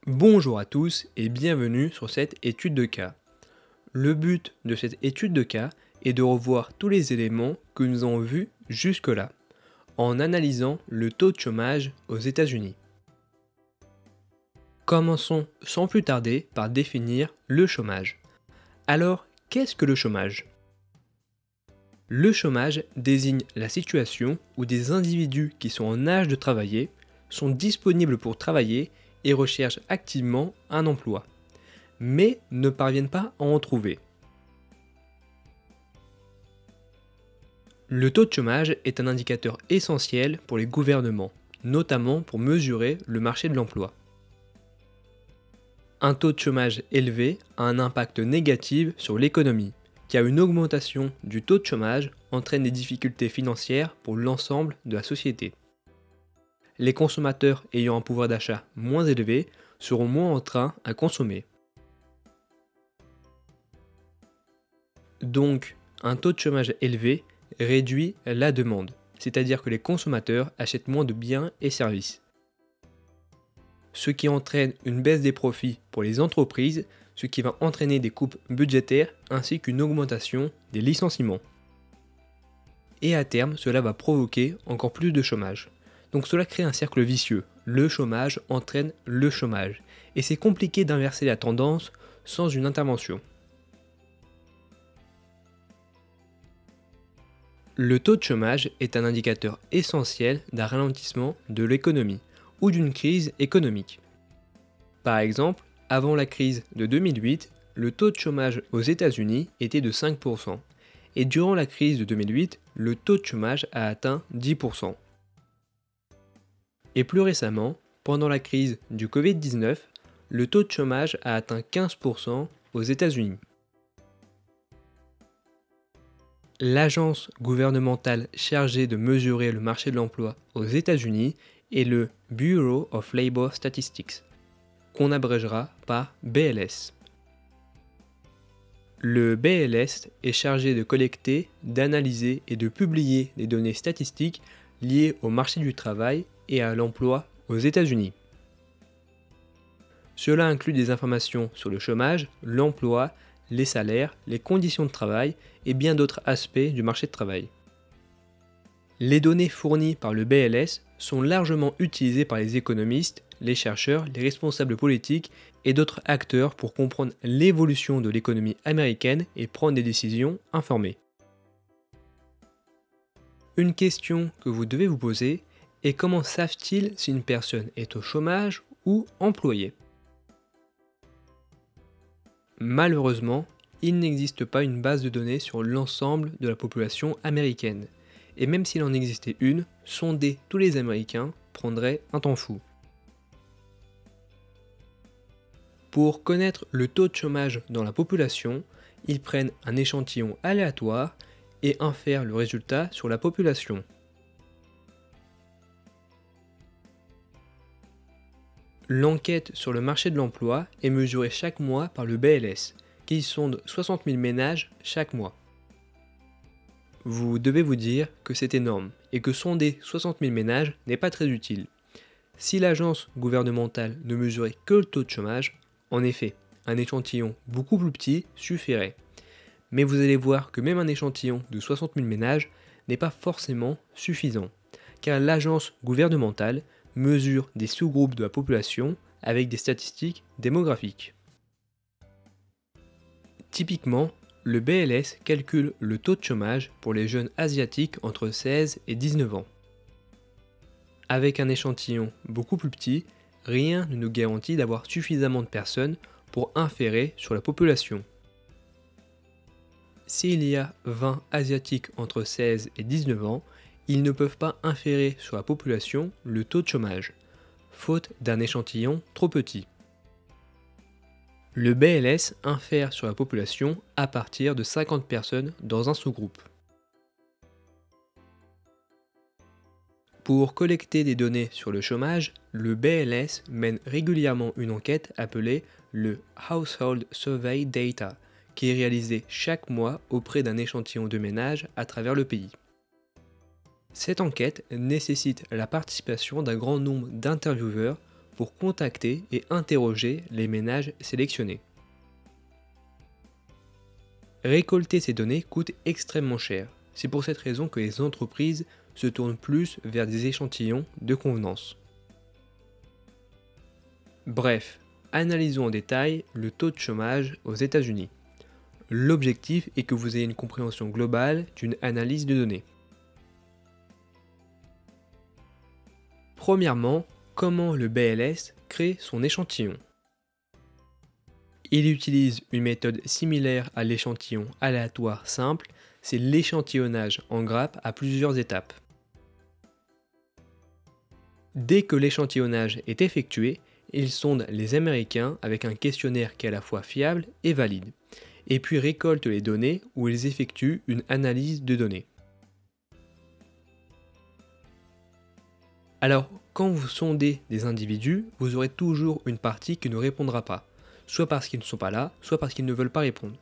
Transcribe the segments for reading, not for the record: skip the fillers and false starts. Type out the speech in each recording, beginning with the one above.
Bonjour à tous et bienvenue sur cette étude de cas. Le but de cette étude de cas est de revoir tous les éléments que nous avons vus jusque-là, en analysant le taux de chômage aux États-Unis. Commençons sans plus tarder par définir le chômage. Alors, qu'est-ce que le chômage ? Le chômage désigne la situation où des individus qui sont en âge de travailler sont disponibles pour travailler et recherchent activement un emploi, mais ne parviennent pas à en trouver. Le taux de chômage est un indicateur essentiel pour les gouvernements, notamment pour mesurer le marché de l'emploi. Un taux de chômage élevé a un impact négatif sur l'économie, car une augmentation du taux de chômage entraîne des difficultés financières pour l'ensemble de la société. Les consommateurs ayant un pouvoir d'achat moins élevé seront moins enclins à consommer. Donc, un taux de chômage élevé réduit la demande, c'est-à-dire que les consommateurs achètent moins de biens et services. Ce qui entraîne une baisse des profits pour les entreprises, ce qui va entraîner des coupes budgétaires ainsi qu'une augmentation des licenciements. Et à terme, cela va provoquer encore plus de chômage. Donc cela crée un cercle vicieux. Le chômage entraîne le chômage. Et c'est compliqué d'inverser la tendance sans une intervention. Le taux de chômage est un indicateur essentiel d'un ralentissement de l'économie ou d'une crise économique. Par exemple, avant la crise de 2008, le taux de chômage aux États-Unis était de 5%, et durant la crise de 2008, le taux de chômage a atteint 10%. Et plus récemment, pendant la crise du Covid-19, le taux de chômage a atteint 15% aux États-Unis. L'agence gouvernementale chargée de mesurer le marché de l'emploi aux États-Unis est le Bureau of Labor Statistics, qu'on abrégera par BLS. Le BLS est chargé de collecter, d'analyser et de publier des données statistiques liées au marché du travail et à l'emploi aux États-Unis. Cela inclut des informations sur le chômage, l'emploi, les salaires, les conditions de travail et bien d'autres aspects du marché de travail. Les données fournies par le BLS sont largement utilisées par les économistes, les chercheurs, les responsables politiques et d'autres acteurs pour comprendre l'évolution de l'économie américaine et prendre des décisions informées. Une question que vous devez vous poser est comment savent-ils si une personne est au chômage ou employée ? Malheureusement, il n'existe pas une base de données sur l'ensemble de la population américaine. Et même s'il en existait une, sonder tous les Américains prendrait un temps fou. Pour connaître le taux de chômage dans la population, ils prennent un échantillon aléatoire et infèrent le résultat sur la population. L'enquête sur le marché de l'emploi est mesurée chaque mois par le BLS, qui sonde 60 000 ménages chaque mois. Vous devez vous dire que c'est énorme et que sonder 60 000 ménages n'est pas très utile. Si l'agence gouvernementale ne mesurait que le taux de chômage, en effet, un échantillon beaucoup plus petit suffirait. Mais vous allez voir que même un échantillon de 60 000 ménages n'est pas forcément suffisant, car l'agence gouvernementale mesure des sous-groupes de la population avec des statistiques démographiques. Typiquement, le BLS calcule le taux de chômage pour les jeunes asiatiques entre 16 et 19 ans. Avec un échantillon beaucoup plus petit, rien ne nous garantit d'avoir suffisamment de personnes pour inférer sur la population. S'il y a 20 asiatiques entre 16 et 19 ans, ils ne peuvent pas inférer sur la population le taux de chômage, faute d'un échantillon trop petit. Le BLS infère sur la population à partir de 50 personnes dans un sous-groupe. Pour collecter des données sur le chômage, le BLS mène régulièrement une enquête appelée le Household Survey Data, qui est réalisée chaque mois auprès d'un échantillon de ménages à travers le pays. Cette enquête nécessite la participation d'un grand nombre d'intervieweurs pour contacter et interroger les ménages sélectionnés. Récolter ces données coûte extrêmement cher. C'est pour cette raison que les entreprises se tournent plus vers des échantillons de convenance. Bref, analysons en détail le taux de chômage aux États-Unis. L'objectif est que vous ayez une compréhension globale d'une analyse de données. Premièrement, comment le BLS crée son échantillon. Il utilise une méthode similaire à l'échantillon aléatoire simple, c'est l'échantillonnage en grappes à plusieurs étapes. Dès que l'échantillonnage est effectué, il sonde les Américains avec un questionnaire qui est à la fois fiable et valide, et puis récolte les données où ils effectuent une analyse de données. Alors, quand vous sondez des individus, vous aurez toujours une partie qui ne répondra pas, soit parce qu'ils ne sont pas là, soit parce qu'ils ne veulent pas répondre.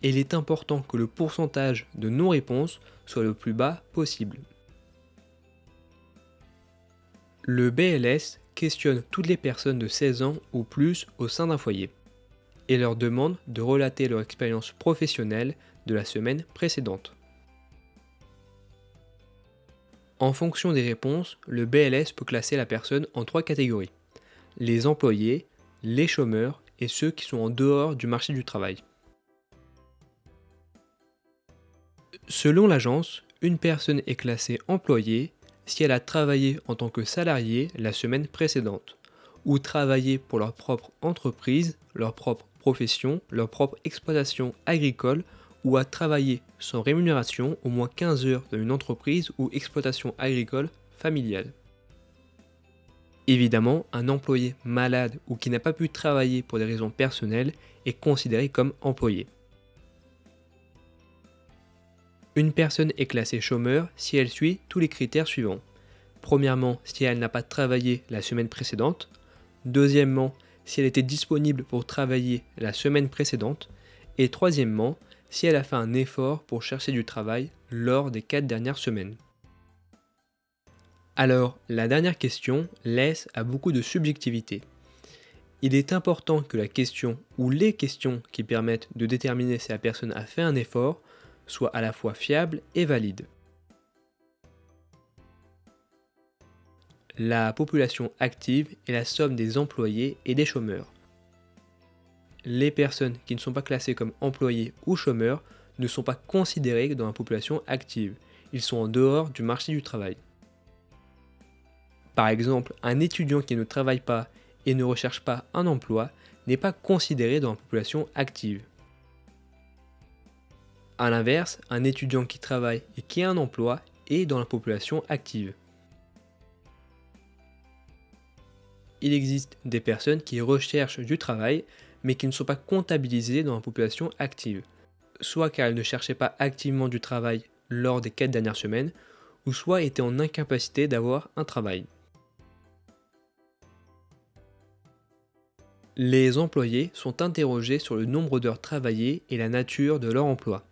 Et il est important que le pourcentage de non-réponse soit le plus bas possible. Le BLS questionne toutes les personnes de 16 ans ou plus au sein d'un foyer et leur demande de relater leur expérience professionnelle de la semaine précédente. En fonction des réponses, le BLS peut classer la personne en 3 catégories: les employés, les chômeurs et ceux qui sont en dehors du marché du travail. Selon l'agence, une personne est classée employée si elle a travaillé en tant que salarié la semaine précédente, ou travaillé pour leur propre entreprise, leur propre profession, leur propre exploitation agricole, ou a travaillé sans rémunération au moins 15 heures dans une entreprise ou exploitation agricole familiale. Évidemment, un employé malade ou qui n'a pas pu travailler pour des raisons personnelles est considéré comme employé. Une personne est classée chômeur si elle suit tous les critères suivants. Premièrement, si elle n'a pas travaillé la semaine précédente. Deuxièmement, si elle était disponible pour travailler la semaine précédente. Et troisièmement, si elle a fait un effort pour chercher du travail lors des 4 dernières semaines. Alors, la dernière question laisse à beaucoup de subjectivité. Il est important que la question ou les questions qui permettent de déterminer si la personne a fait un effort soient à la fois fiables et valides. La population active est la somme des employés et des chômeurs. Les personnes qui ne sont pas classées comme employés ou chômeurs ne sont pas considérées dans la population active. Ils sont en dehors du marché du travail. Par exemple, un étudiant qui ne travaille pas et ne recherche pas un emploi n'est pas considéré dans la population active. A l'inverse, un étudiant qui travaille et qui a un emploi est dans la population active. Il existe des personnes qui recherchent du travail mais qui ne sont pas comptabilisées dans la population active, soit car elles ne cherchaient pas activement du travail lors des 4 dernières semaines, ou soit étaient en incapacité d'avoir un travail. Les employés sont interrogés sur le nombre d'heures travaillées et la nature de leur emploi.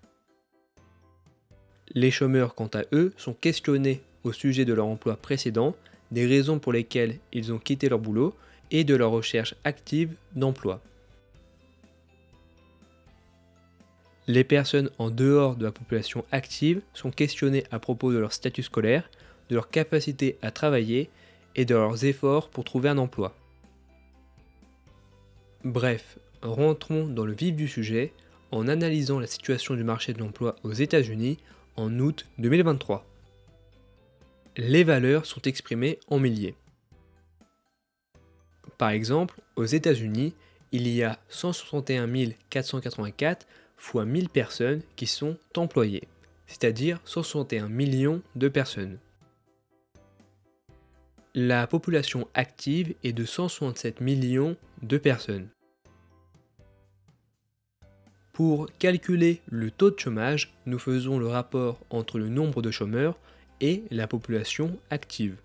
Les chômeurs, quant à eux, sont questionnés au sujet de leur emploi précédent, des raisons pour lesquelles ils ont quitté leur boulot et de leur recherche active d'emploi. Les personnes en dehors de la population active sont questionnées à propos de leur statut scolaire, de leur capacité à travailler et de leurs efforts pour trouver un emploi. Bref, rentrons dans le vif du sujet en analysant la situation du marché de l'emploi aux États-Unis en août 2023. Les valeurs sont exprimées en milliers. Par exemple, aux États-Unis, il y a 161 484 fois 1000 personnes qui sont employées, c'est-à-dire 161 millions de personnes. La population active est de 167 millions de personnes. Pour calculer le taux de chômage, nous faisons le rapport entre le nombre de chômeurs et la population active.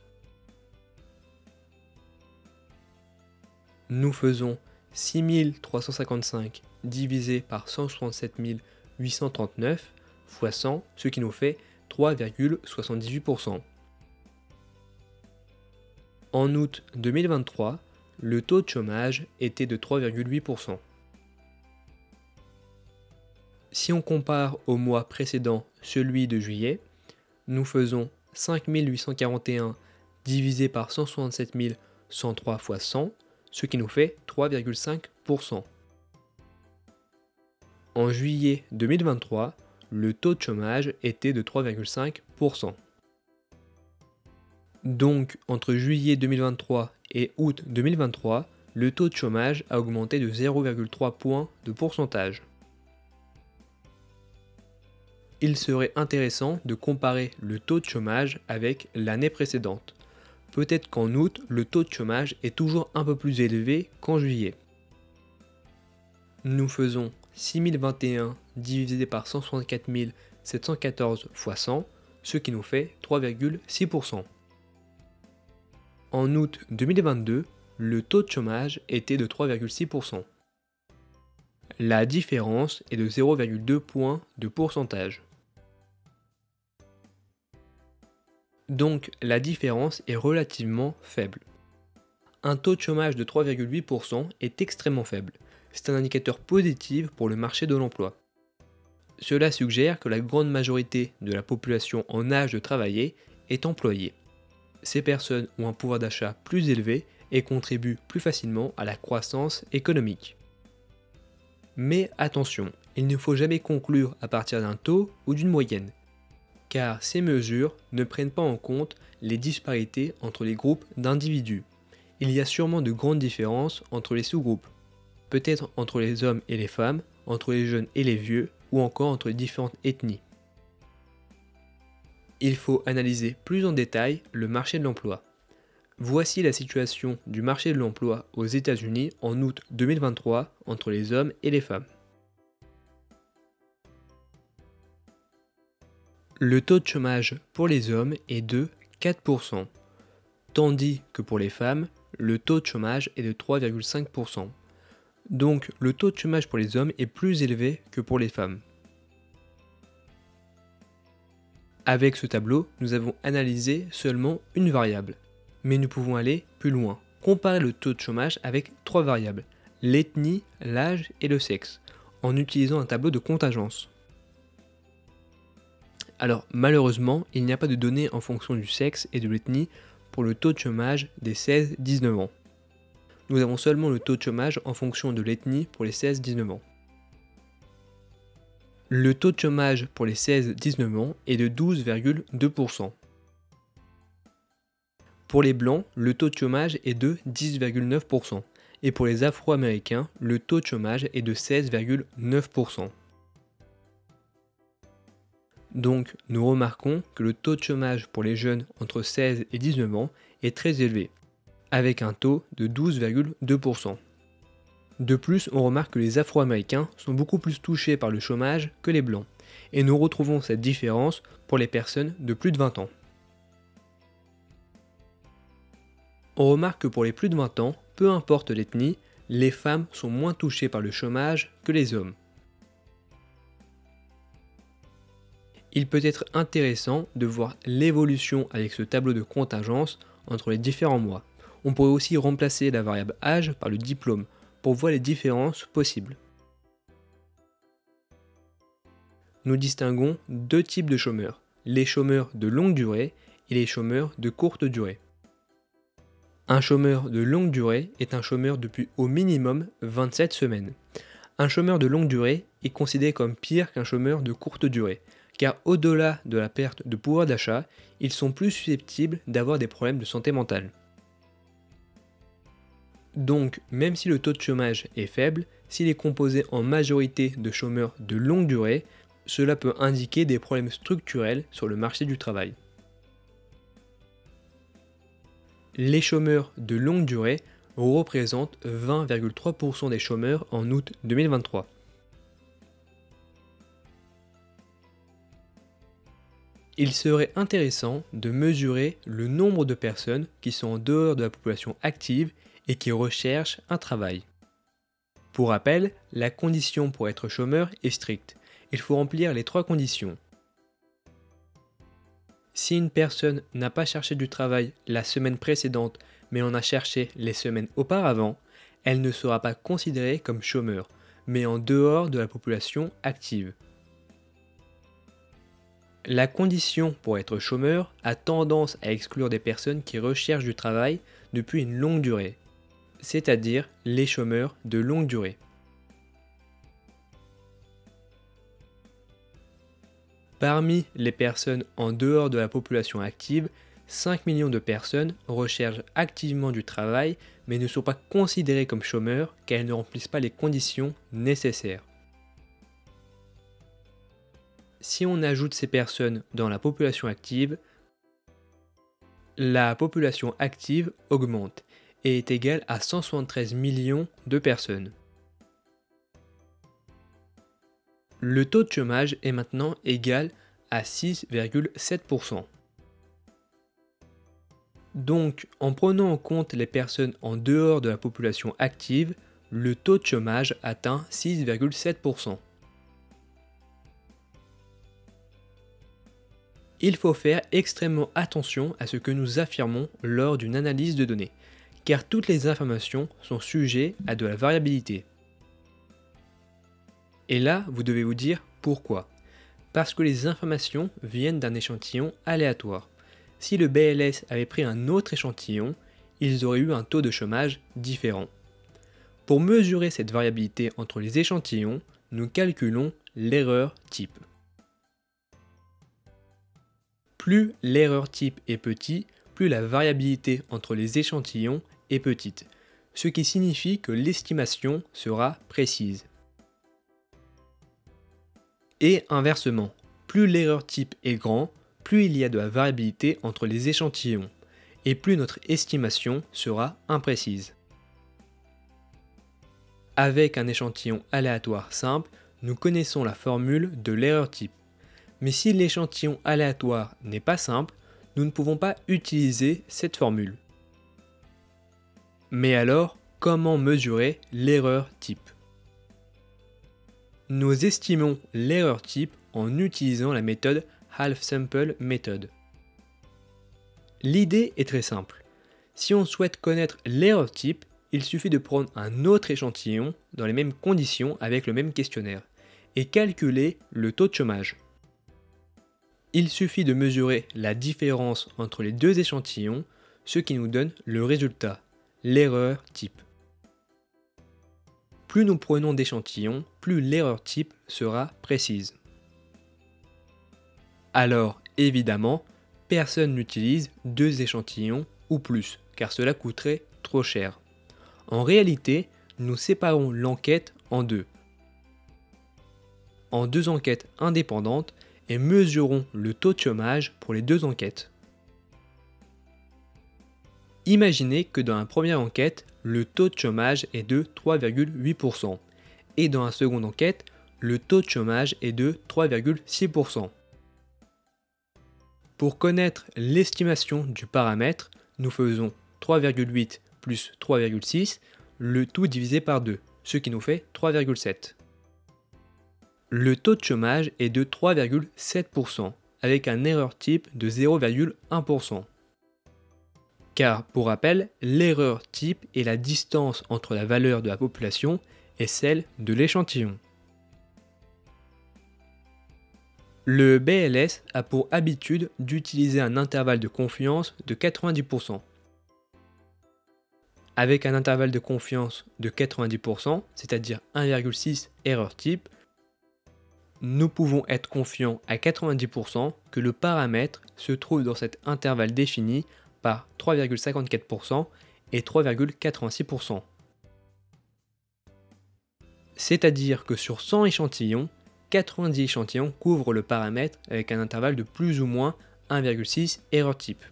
Nous faisons 6355 divisé par 167 839 fois 100, ce qui nous fait 3,78%. En août 2023, le taux de chômage était de 3,8%. Si on compare au mois précédent, celui de juillet, nous faisons 5841 divisé par 167 103 fois 100, ce qui nous fait 3,5%. En juillet 2023, le taux de chômage était de 3,5%. Donc, entre juillet 2023 et août 2023, le taux de chômage a augmenté de 0,3 points de pourcentage. Il serait intéressant de comparer le taux de chômage avec l'année précédente. Peut-être qu'en août, le taux de chômage est toujours un peu plus élevé qu'en juillet. Nous faisons 6021 divisé par 164 714 fois 100, ce qui nous fait 3,6%. En août 2022, le taux de chômage était de 3,6%. La différence est de 0,2 points de pourcentage. Donc la différence est relativement faible. Un taux de chômage de 3,8% est extrêmement faible. C'est un indicateur positif pour le marché de l'emploi. Cela suggère que la grande majorité de la population en âge de travailler est employée. Ces personnes ont un pouvoir d'achat plus élevé et contribuent plus facilement à la croissance économique. Mais attention, il ne faut jamais conclure à partir d'un taux ou d'une moyenne, car ces mesures ne prennent pas en compte les disparités entre les groupes d'individus. Il y a sûrement de grandes différences entre les sous-groupes, peut-être entre les hommes et les femmes, entre les jeunes et les vieux, ou encore entre les différentes ethnies. Il faut analyser plus en détail le marché de l'emploi. Voici la situation du marché de l'emploi aux États-Unis en août 2023 entre les hommes et les femmes. Le taux de chômage pour les hommes est de 4%, tandis que pour les femmes, le taux de chômage est de 3,5%. Donc le taux de chômage pour les hommes est plus élevé que pour les femmes. Avec ce tableau, nous avons analysé seulement une variable, mais nous pouvons aller plus loin. Comparer le taux de chômage avec 3 variables, l'ethnie, l'âge et le sexe, en utilisant un tableau de contingence. Alors malheureusement, il n'y a pas de données en fonction du sexe et de l'ethnie pour le taux de chômage des 16-19 ans. Nous avons seulement le taux de chômage en fonction de l'ethnie pour les 16-19 ans. Le taux de chômage pour les 16-19 ans est de 12,2%. Pour les blancs, le taux de chômage est de 10,9%. Et pour les afro-américains, le taux de chômage est de 16,9%. Donc, nous remarquons que le taux de chômage pour les jeunes entre 16 et 19 ans est très élevé, avec un taux de 12,2%. De plus, on remarque que les Afro-Américains sont beaucoup plus touchés par le chômage que les Blancs, et nous retrouvons cette différence pour les personnes de plus de 20 ans. On remarque que pour les plus de 20 ans, peu importe l'ethnie, les femmes sont moins touchées par le chômage que les hommes. Il peut être intéressant de voir l'évolution avec ce tableau de contingence entre les différents mois. On pourrait aussi remplacer la variable âge par le diplôme pour voir les différences possibles. Nous distinguons deux types de chômeurs, les chômeurs de longue durée et les chômeurs de courte durée. Un chômeur de longue durée est un chômeur depuis au minimum 27 semaines. Un chômeur de longue durée est considéré comme pire qu'un chômeur de courte durée, car au-delà de la perte de pouvoir d'achat, ils sont plus susceptibles d'avoir des problèmes de santé mentale. Donc, même si le taux de chômage est faible, s'il est composé en majorité de chômeurs de longue durée, cela peut indiquer des problèmes structurels sur le marché du travail. Les chômeurs de longue durée représentent 20,3% des chômeurs en août 2023. Il serait intéressant de mesurer le nombre de personnes qui sont en dehors de la population active et qui recherchent un travail. Pour rappel, la condition pour être chômeur est stricte. Il faut remplir les 3 conditions. Si une personne n'a pas cherché du travail la semaine précédente, mais on a cherché les semaines auparavant, elle ne sera pas considérée comme chômeur, mais en dehors de la population active. La condition pour être chômeur a tendance à exclure des personnes qui recherchent du travail depuis une longue durée, c'est-à-dire les chômeurs de longue durée. Parmi les personnes en dehors de la population active, 5 millions de personnes recherchent activement du travail mais ne sont pas considérées comme chômeurs car elles ne remplissent pas les conditions nécessaires. Si on ajoute ces personnes dans la population active augmente et est égale à 173 millions de personnes. Le taux de chômage est maintenant égal à 6,7%. Donc, en prenant en compte les personnes en dehors de la population active, le taux de chômage atteint 6,7%. Il faut faire extrêmement attention à ce que nous affirmons lors d'une analyse de données, car toutes les informations sont sujettes à de la variabilité. Et là, vous devez vous dire pourquoi. Parce que les informations viennent d'un échantillon aléatoire. Si le BLS avait pris un autre échantillon, ils auraient eu un taux de chômage différent. Pour mesurer cette variabilité entre les échantillons, nous calculons l'erreur type. Plus l'erreur type est petite, plus la variabilité entre les échantillons est petite, ce qui signifie que l'estimation sera précise. Et inversement, plus l'erreur type est grand, plus il y a de la variabilité entre les échantillons, et plus notre estimation sera imprécise. Avec un échantillon aléatoire simple, nous connaissons la formule de l'erreur type. Mais si l'échantillon aléatoire n'est pas simple, nous ne pouvons pas utiliser cette formule. Mais alors, comment mesurer l'erreur type ? Nous estimons l'erreur type en utilisant la méthode Half Sample Method. L'idée est très simple. Si on souhaite connaître l'erreur type, il suffit de prendre un autre échantillon dans les mêmes conditions avec le même questionnaire et calculer le taux de chômage. Il suffit de mesurer la différence entre les deux échantillons, ce qui nous donne le résultat, l'erreur type. Plus nous prenons d'échantillons, plus l'erreur type sera précise. Alors, évidemment, personne n'utilise 2 échantillons ou plus, car cela coûterait trop cher. En réalité, nous séparons l'enquête en deux. En 2 enquêtes indépendantes et mesurons le taux de chômage pour les 2 enquêtes. Imaginez que dans la première enquête, le taux de chômage est de 3,8% et dans la seconde enquête, le taux de chômage est de 3,6%. Pour connaître l'estimation du paramètre, nous faisons 3,8 plus 3,6, le tout divisé par 2, ce qui nous fait 3,7. Le taux de chômage est de 3,7% avec un erreur type de 0,1%. Car, pour rappel, l'erreur type est la distance entre la valeur de la population et celle de l'échantillon. Le BLS a pour habitude d'utiliser un intervalle de confiance de 90%. Avec un intervalle de confiance de 90%, c'est-à-dire 1,6 erreur type, nous pouvons être confiants à 90% que le paramètre se trouve dans cet intervalle défini par 3,54% et 3,86%. C'est-à-dire que sur 100 échantillons, 90 échantillons couvrent le paramètre avec un intervalle de plus ou moins 1,6 erreur type.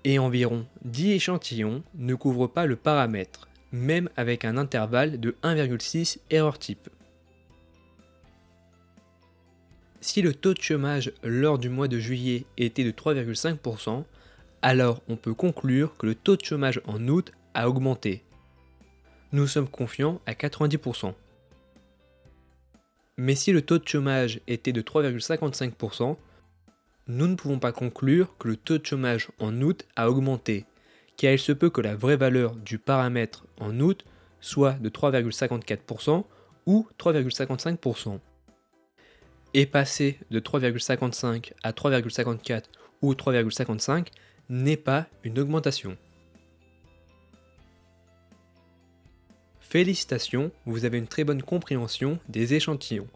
Et environ 10 échantillons ne couvrent pas le paramètre, même avec un intervalle de 1,6 erreur type. Si le taux de chômage lors du mois de juillet était de 3,5%, alors on peut conclure que le taux de chômage en août a augmenté. Nous sommes confiants à 90%. Mais si le taux de chômage était de 3,55%, nous ne pouvons pas conclure que le taux de chômage en août a augmenté, car il se peut que la vraie valeur du paramètre en août soit de 3,54% ou 3,55%. Et passer de 3,55 à 3,54 ou 3,55 n'est pas une augmentation. Félicitations, vous avez une très bonne compréhension des échantillons,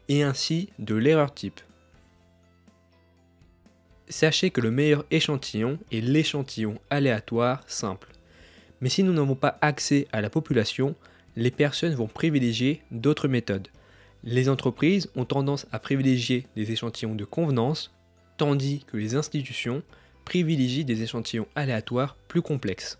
et ainsi de l'erreur type. Sachez que le meilleur échantillon est l'échantillon aléatoire simple. Mais si nous n'avons pas accès à la population, les personnes vont privilégier d'autres méthodes. Les entreprises ont tendance à privilégier des échantillons de convenance, tandis que les institutions privilégient des échantillons aléatoires plus complexes.